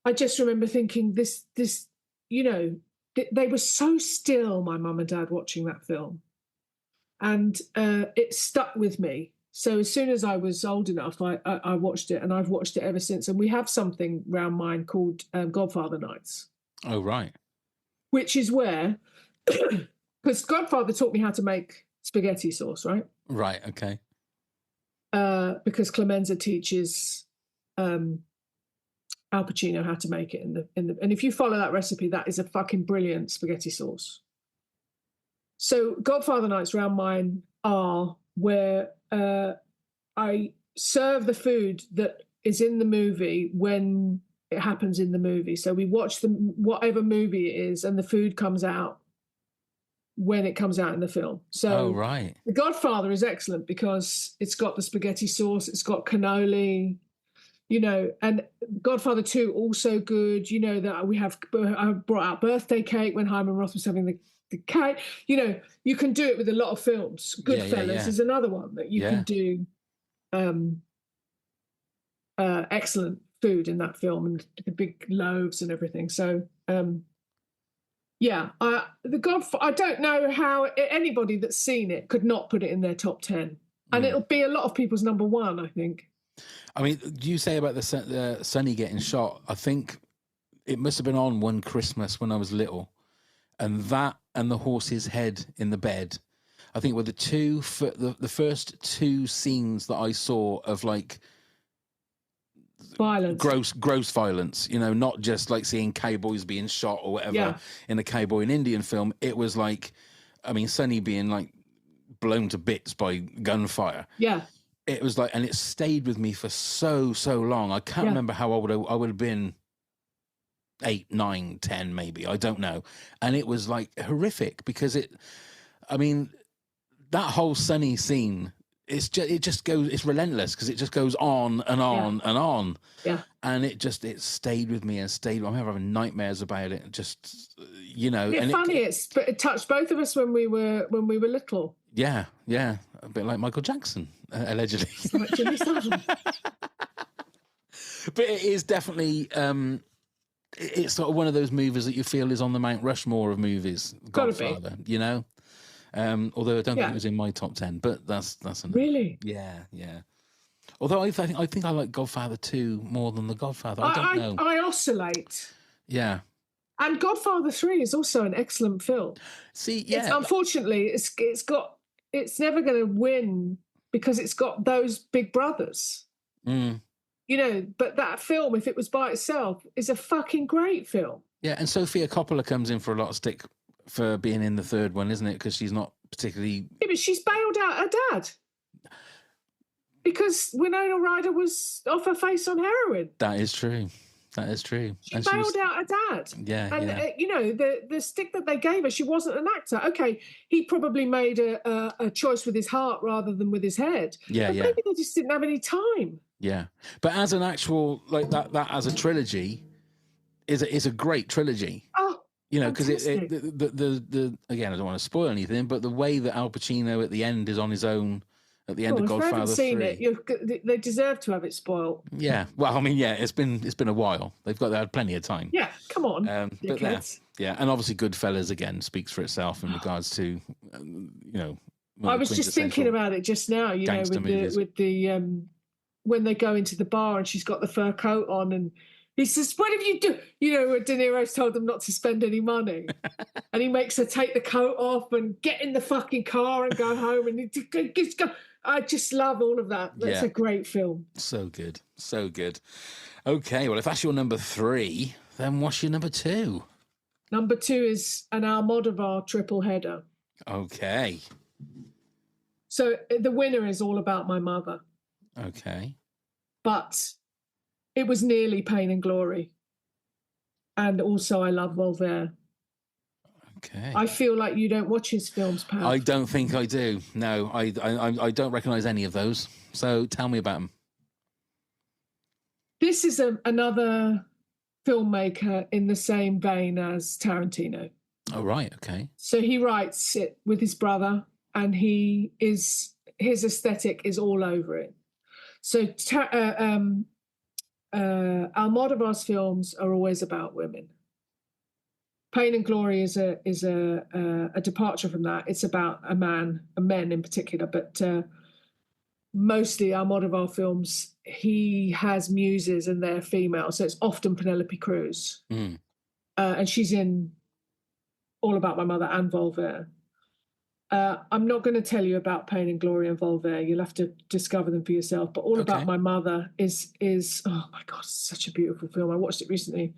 I just remember thinking, this, they were so still, my mum and dad, watching that film. And it stuck with me So as soon as I was old enough, I watched it, and I've watched it ever since. And we have something round mine called Godfather Nights. Oh, right. Which is where, because Godfather taught me how to make spaghetti sauce, right? Right, okay. Because Clemenza teaches Al Pacino how to make it and if you follow that recipe, that is a fucking brilliant spaghetti sauce. So Godfather Nights round mine are where I serve the food that is in the movie when it happens in the movie. So we watch whatever movie it is, and the food comes out when it comes out in the film. So right. The Godfather is excellent because it's got the spaghetti sauce, it's got cannoli, and Godfather 2 also good. That I brought out birthday cake when Hyman Roth was having the cake. You can do it with a lot of films. Goodfellas is another one that you can do excellent food in that film, and the big loaves and everything. So I don't know how anybody that's seen it could not put it in their top 10, and it'll be a lot of people's number one, I think. I mean, you say about the Sonny getting shot. I think it must have been on one Christmas when I was little, and that and the horse's head in the bed, I think were the first two scenes that I saw of like violence, gross violence. Not just like seeing cowboys being shot or whatever in a cowboy and Indian film. It was like, I mean, Sonny being like blown to bits by gunfire. Yeah. It was like, and it stayed with me for so long. I can't remember how old I would have been. 8, 9, 10, maybe. I don't know. And it was like horrific because that whole Sonny scene, it's relentless because it just goes on and on and on. Yeah. And it stayed with me and stayed. I remember having nightmares about it. Just, It's funny. It touched both of us when we were little. Yeah. Yeah. A bit like Michael Jackson, allegedly. Like Jimmy Savile. But it is definitely, it's sort of one of those movies that you feel is on the Mount Rushmore of movies. Godfather, although I don't think it was in my top 10, but that's enough. Really? Yeah. Although I think I like Godfather 2 more than The Godfather. I don't know. I oscillate. Yeah. And Godfather 3 is also an excellent film. See, yeah. Unfortunately, it's never going to win because it's got those big brothers. Mm. But that film, if it was by itself, is a fucking great film. Yeah, and Sofia Coppola comes in for a lot of stick for being in the third one, isn't it? Because she's not particularly... Yeah, but she's bailed out her dad. Because Winona Ryder was off her face on heroin. That is true. She bailed out her dad. Yeah, and the stick that they gave her, she wasn't an actor. Okay, he probably made a choice with his heart rather than with his head. Yeah, but maybe they just didn't have any time. Yeah, but as an actual that as a trilogy is a great trilogy. Oh, because the again, I don't want to spoil anything, but the way that Al Pacino at the end is on his own. At the end of Godfather 3. If you haven't seen it, they deserve to have it spoiled. Yeah, well, I mean, it's been a while. They had plenty of time. Yeah, come on, but and obviously Goodfellas again speaks for itself in regards to, I was just thinking about it just now. With the when they go into the bar and she's got the fur coat on and he says, "What have you do?" De Niro's told them not to spend any money, and he makes her take the coat off and get in the fucking car and go home. And I just love all of that. That's a great film. So good. Okay, well, if that's your number 3, then what's your number 2? Number 2 is an Almodovar triple header. Okay. So the winner is All About My Mother. Okay. But it was nearly Pain and Glory. And also I Love Voltaire. Okay. I feel like you don't watch his films, Pat. I don't think I do. No, I don't recognise any of those. So tell me about them. This is another filmmaker in the same vein as Tarantino. Oh, right. Okay. So he writes it with his brother, and his aesthetic is all over it. So Almodovar's films are always about women. Pain and Glory is a departure from that. It's about men in particular, but mostly Almodovar films, he has muses and they're female. So it's often Penelope Cruz. And she's in All About My Mother and Voltaire. I'm not going to tell you about Pain and Glory and Voltaire. You'll have to discover them for yourself. But All About My Mother is oh my God, it's such a beautiful film. I watched it recently.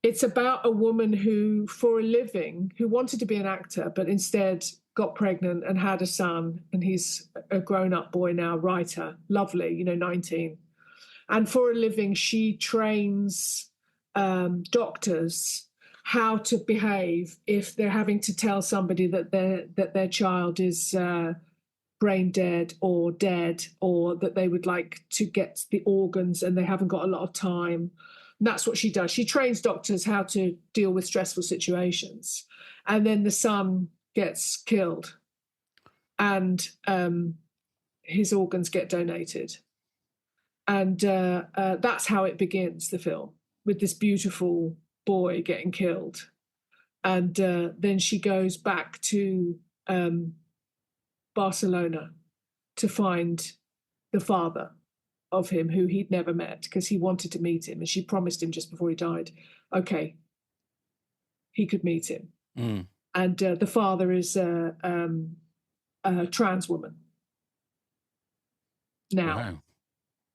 It's about a woman who, for a living, who wanted to be an actor, but instead got pregnant and had a son. And he's a grown-up boy now, writer, lovely, 19. And for a living, she trains doctors how to behave if they're having to tell somebody that their child is brain dead, or that they would like to get the organs and they haven't got a lot of time. And that's what she does. She trains doctors how to deal with stressful situations. And then the son gets killed and his organs get donated. And that's how it begins, the film, with this beautiful boy getting killed. And then she goes back to Barcelona to find the father of him, who he'd never met, because he wanted to meet him. And she promised him just before he died, okay, he could meet him. And the father is a trans woman now. Wow.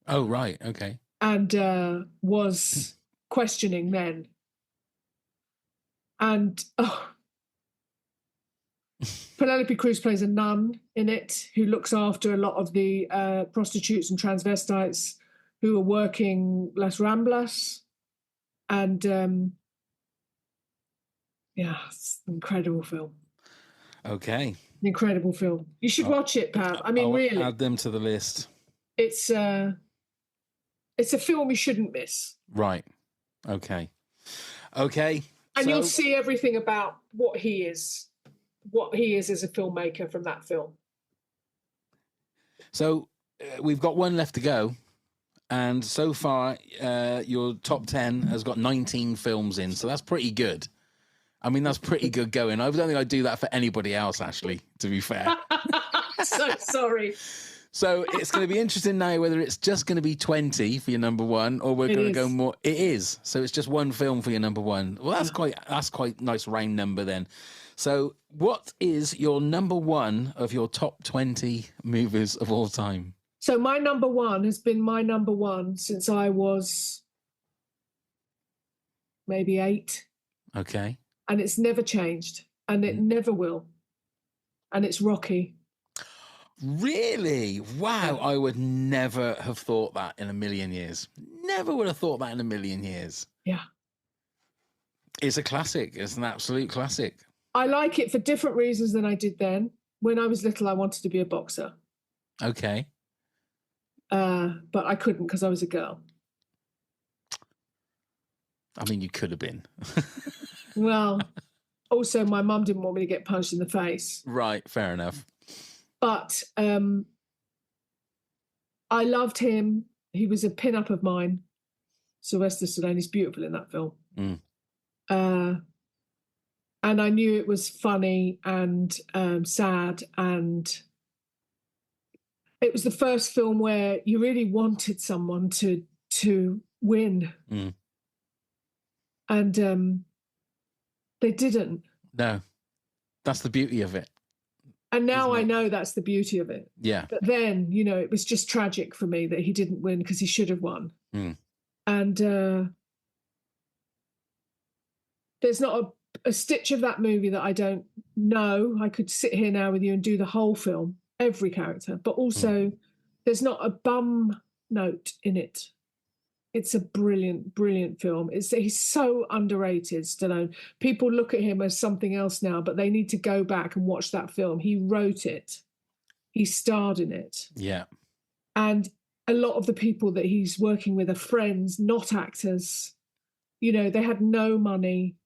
Oh, right. Okay. And was questioning then. And Penelope Cruz plays a nun in it who looks after a lot of the prostitutes and transvestites who are working Las Ramblas. And it's an incredible film. Okay. An incredible film. You should watch it, Pav. I mean, really. Add them to the list. It's a film you shouldn't miss. Right. Okay. And you'll see everything about what he is as a filmmaker from that film. So we've got one left to go. And so far, your top 10 has got 19 films in. So that's pretty good. I mean, that's pretty good going. I don't think I'd do that for anybody else, actually, to be fair. So sorry. So it's going to be interesting now whether it's just going to be 20 for your number one, or we're going to go more. It is. So it's just one film for your number one. Well, that's quite nice round number then. So what is your number one of your top 20 movies of all time? So my number one has been my number one since I was maybe 8. Okay. And it's never changed, and it never will. And it's Rocky. Really? Wow. I would never have thought that in a million years. Never would have thought that in a million years. Yeah. It's a classic. It's an absolute classic. I like it for different reasons than I did then. When I was little, I wanted to be a boxer. Okay. But I couldn't because I was a girl. I mean, you could have been. Well, also my mum didn't want me to get punched in the face. Right. Fair enough. But I loved him. He was a pin-up of mine. Sylvester Stallone is beautiful in that film. And I knew it was funny and sad. And it was the first film where you really wanted someone to win. And they didn't. No. That's the beauty of it. And now I know that's the beauty of it. Yeah. But then, it was just tragic for me that he didn't win because he should have won. And there's not a stitch of that movie that I don't know. I could sit here now with you and do the whole film, every character. But also, there's not a bum note in it. It's a brilliant, brilliant film. He's so underrated, Stallone. People look at him as something else now, but they need to go back and watch that film. He wrote it. He starred in it. Yeah. And a lot of the people that he's working with are friends, not actors. They had no money.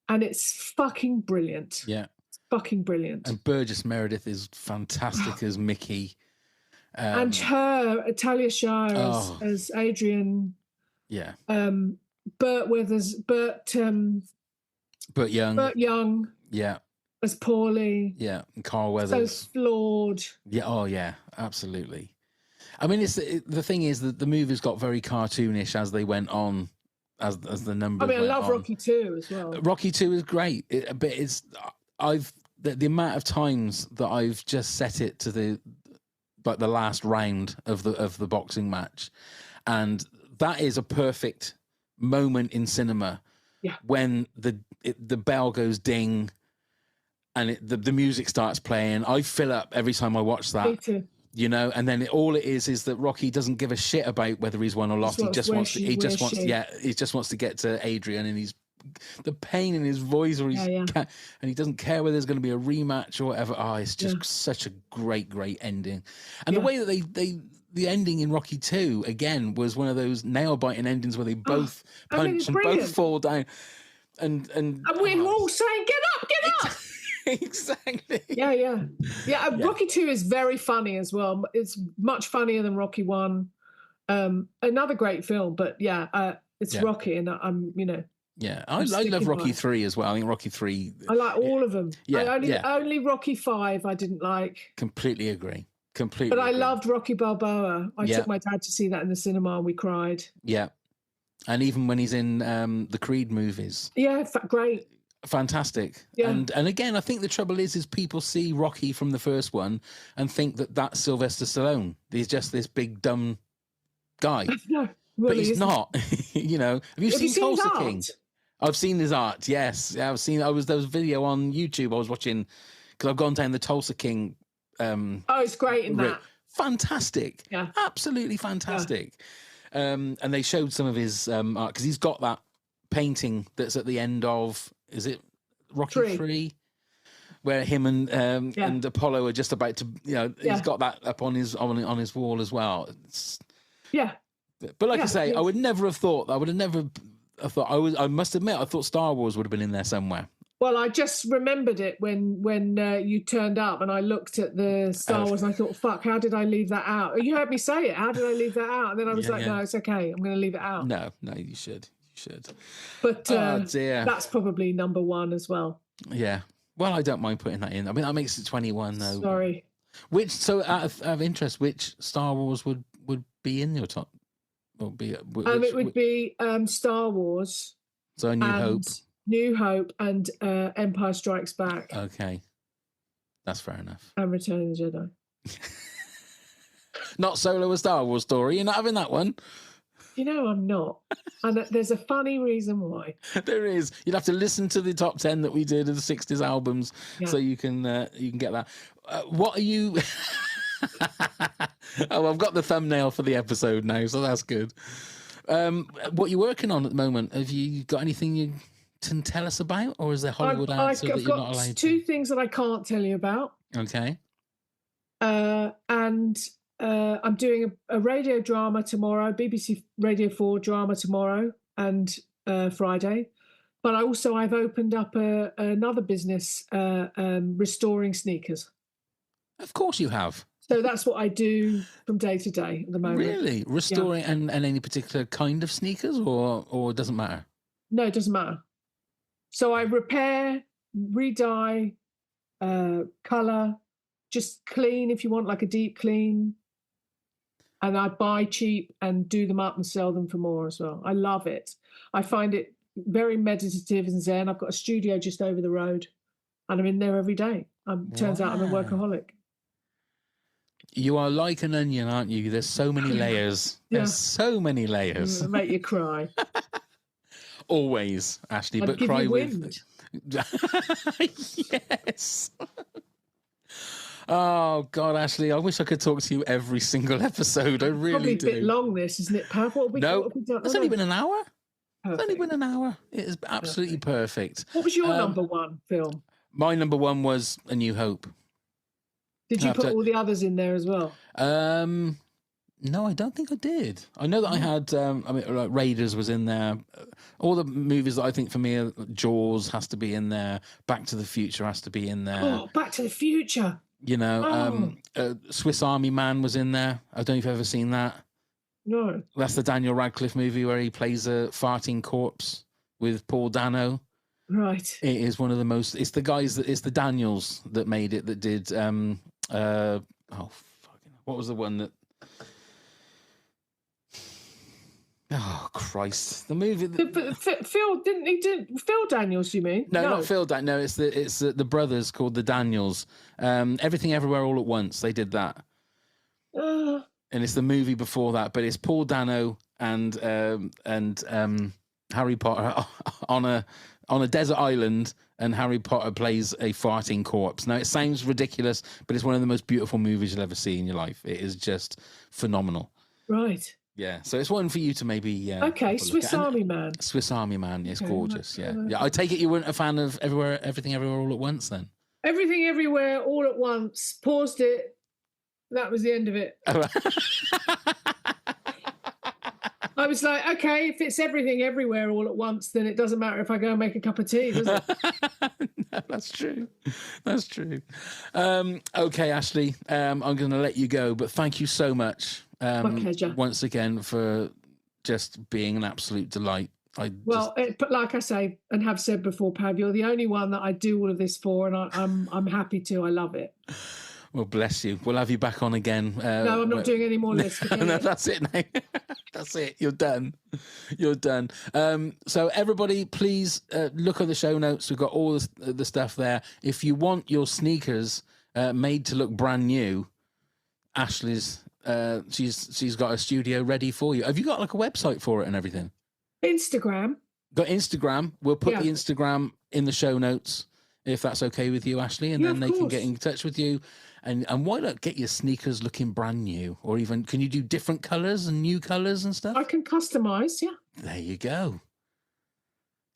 And it's fucking brilliant. Yeah. It's fucking brilliant. And Burgess Meredith is fantastic as Mickey. And her, Talia Shire as Adrian. Yeah. Burt Young. Yeah. as Paulie. Yeah, and Carl So Weathers. flawed. Yeah, oh yeah, absolutely. I mean, the thing is that the movies got very cartoonish as they went on, as the numbers. I mean, I went love on. Rocky 2 as well. Rocky 2 is great, but the amount of times that I've just set it to the last round of the boxing match, and that is a perfect moment in cinema. Yeah. When the bell goes ding, and the music starts playing, I fill up every time I watch that. Me too. You know, and then all it is that Rocky doesn't give a shit about whether he's won or lost. He just wants to get to Adrian, and he's the pain in his voice, or and he doesn't care whether there's going to be a rematch or whatever. Oh, it's just such a great ending, and the way that the ending in Rocky 2 again was one of those nail biting endings where they both punch and both fall down, and we're all saying, "Get up!" Exactly. Yeah. Rocky 2 is very funny as well. It's much funnier than Rocky 1. Another great film, but it's Rocky, and I'm Yeah, I love Rocky 3 as well. I think Rocky 3. I like all of them. Only Rocky 5 I didn't like. Completely agree. But I loved Rocky Balboa. I took my dad to see that in the cinema, and we cried. Yeah, and even when he's in the Creed movies. Yeah, great. Fantastic. Yeah. And again, I think the trouble is people see Rocky from the first one and think that that's Sylvester Stallone. He's just this big dumb guy. No, but he's not. Have you seen Tulsa King? I've seen his art. Yes, I've seen. There was a video on YouTube I was watching because I've gone down the Tulsa King. It's great in that. Fantastic. Yeah, absolutely fantastic. Yeah. And they showed some of his art because he's got that painting that's at the end of. Is it Rocky 3? Where him and Apollo are just about to, he's got that up on his wall as well. But like I say, I would never have thought. I must admit, I thought Star Wars would have been in there somewhere. Well, I just remembered it when you turned up, and I looked at the Star Wars, and I thought, "Fuck, how did I leave that out?" You heard me say it. How did I leave that out? And then I was like, "No, it's okay. I'm going to leave it out." No, you should. But that's probably number one as well. Yeah. Well, I don't mind putting that in. I mean, that makes it 21 though. Sorry. Out of interest, which Star Wars would be in your top? It would be Star Wars. So New Hope, and Empire Strikes Back. Okay, that's fair enough. And Return of the Jedi. Not Solo, a Star Wars story. You're not having that one. I'm not. And there's a funny reason why. There is. You'd have to listen to the top 10 that we did of the 60s albums so you can get that. What are you... I've got the thumbnail for the episode now, so that's good. What are you working on at the moment? Have you got anything you can tell us about? Or is there Hollywood answer that you're not allowed to? Two things that I can't tell you about. Okay. I'm doing a radio drama tomorrow, BBC Radio 4 drama tomorrow and Friday. But I've opened up another business, restoring sneakers. Of course you have. So that's what I do from day to day at the moment. Really? Restoring and any particular kind of sneakers or it doesn't matter? No, it doesn't matter. So I repair, re-dye, colour, just clean if you want, like a deep clean. And I buy cheap and do them up and sell them for more as well. I love it. I find it very meditative and zen. I've got a studio just over the road and I'm in there every day. Turns out I'm a workaholic. You are like an onion, aren't you? There's so many layers. Yeah. There's so many layers. Make you cry. Always, Ashley, but cry with... Yes. Oh, God, Ashley, I wish I could talk to you every single episode. I really do. Probably a bit long, this, isn't it, Pav? No, it's only been an hour. Perfect. It's only been an hour. It is absolutely perfect. What was your number one film? My number one was A New Hope. Did you put all the others in there as well? No, I don't think I did. I know that I had, like Raiders was in there. All the movies that I think for me, Jaws has to be in there. Back to the Future has to be in there. Oh, Back to the Future. Swiss Army Man was in there. I don't know if you've ever seen that. No. That's the Daniel Radcliffe movie where he plays a farting corpse with Paul Dano. Right. It is one of the most. It's the guys that it's the Daniels that made it. That did. Oh fucking! What was the one that? Oh Christ! The movie. Phil didn't he? Phil Daniels? You mean? No, not Phil. No, it's the brothers called the Daniels. Everything Everywhere All at Once. They did that. And it's the movie before that, but it's Paul Dano and Harry Potter on a desert island, and Harry Potter plays a farting corpse. Now, it sounds ridiculous, but it's one of the most beautiful movies you'll ever see in your life. It is just phenomenal. Right. Yeah, so it's one for you to maybe. Okay, Swiss Army Man. Swiss Army Man, it's gorgeous. Yeah, yeah. I take it you weren't a fan of Everything Everywhere All at Once, then. Everything Everywhere All at Once. Paused it. That was the end of it. I was like, okay, if it's everything everywhere all at once, then it doesn't matter if I go and make a cup of tea, does it? No, that's true. That's true. Okay, Ashley, I'm going to let you go, but thank you so much. My pleasure. Once again for just being an absolute delight. But like I say and have said before, Pav, you're the only one that I do all of this for, and I'm happy to. I love it. Well, bless you. We'll have you back on again. No, I'm not doing any more lists. No, that's it now. That's it. You're done. You're done. So everybody, please look at the show notes. We've got all the stuff there. If you want your sneakers made to look brand new, Ashley's she's got a studio ready for you. Have you got like a website for it and everything? Instagram. Got Instagram. We'll put the Instagram in the show notes if that's okay with you, Ashley, and then they can get in touch with you. And why not get your sneakers looking brand new? Or even, can you do different colours and new colours and stuff? I can customise, yeah. There you go.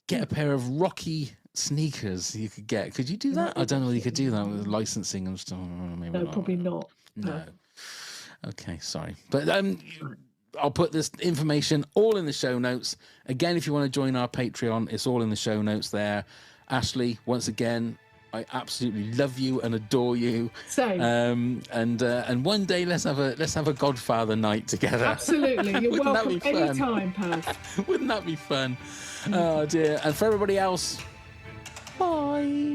Get a pair of Rocky sneakers you could get. Could you do that? I don't know whether you could do that with licensing and stuff. Maybe no, probably not. No. Okay, sorry. But I'll put this information all in the show notes. Again, if you want to join our Patreon, it's all in the show notes there. Ashley, once again, I absolutely love you and adore you. Same. And one day let's have a Godfather night together. Absolutely. You're welcome anytime, Pav. Wouldn't that be fun? Oh dear. And for everybody else, bye.